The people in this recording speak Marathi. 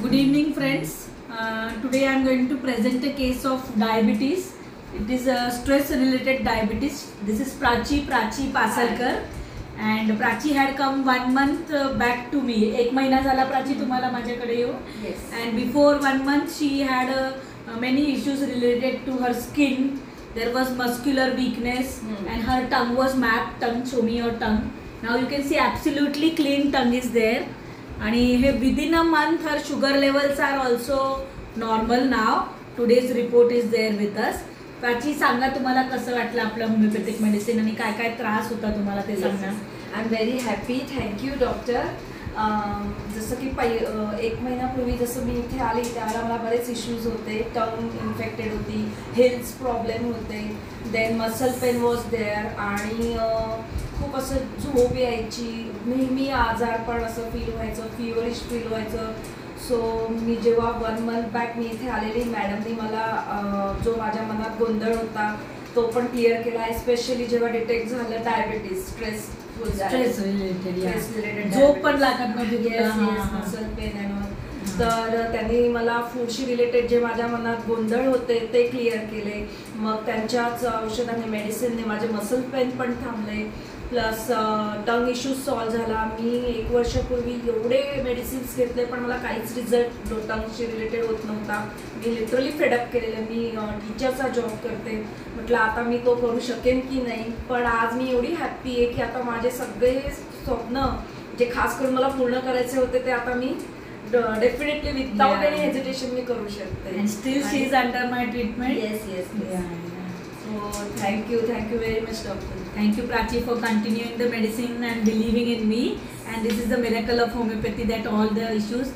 Good evening, friends. Today I am going to present a case of diabetes. It is a stress-related diabetes. This is Prachi Pasalkar, and Prachi had come 1 month back to me. एक महिना झाला प्राची तुम्हाला माझ्याकडे येऊन. Yes. And before 1 month she had many issues related to her skin. There was muscular weakness and her tongue was mapped. Tongue, show me your tongue. Now you can see absolutely clean tongue is there. आणि हे within a month her sugar levels are also normal now. Today's report is there with us. Prachi सांगा तुम्हाला कसं वाटलं आपलं होमिओपॅथिक मेडिसिन आणि काय काय त्रास होता तुम्हाला ते सांगा. I am very happy. Thank you doctor. जसं की 1 महिन्यापूर्वी जसं मी इथे आले त्यावेळेला मला बरेच इश्यूज होते. टंग इन्फेक्टेड होती, हेल्थ प्रॉब्लेम होते, then muscle pain was there आणि खूप असं झोप यायची, नेहमी आजारपण असं फील व्हायचं, फिवरिश फील व्हायचं. सो मी जेव्हा 1 मंथ बॅक मी इथे आलेली मॅडमनी मला जो माझ्या मनात गोंधळ होता तो पण क्लिअर केला. एस्पेशली जेव्हा डिटेक्ट झालं डायबिटीज, स्ट्रेस रिलेटेड, झोप पण लागत नव्हती, मसल पेन आहे. तर त्यांनी मला फूडशी रिलेटेड जे माझ्या मनात गोंधळ होते ते क्लिअर केले. मग त्यांच्याच औषधाने मेडिसिनने माझे मसल पेन पण थांबले, प्लस टंग इश्यूज सॉल्व झाला. मी 1 वर्षापूर्वी एवढे मेडिसिन्स घेतले पण मला काहीच रिझल्ट टंगशी रिलेटेड होत नव्हता. मी लिटरली फेडअप केलेलं. मी टीचरचा जॉब करते, म्हटलं आता मी तो करू शकेन की नाही. पण आज मी एवढी हॅप्पी आहे की आता माझे सगळे स्वप्न जे खास करून मला पूर्ण करायचे होते ते आता मी डेफिनेटली विदाउट एनी हेजिटेशन मी करू शकते. And still she is under my treatment. Yes. So thank you very much, doctor. Thank you, Prachi, for continuing the medicine and believing in me. And this is the miracle of homeopathy, that all the issues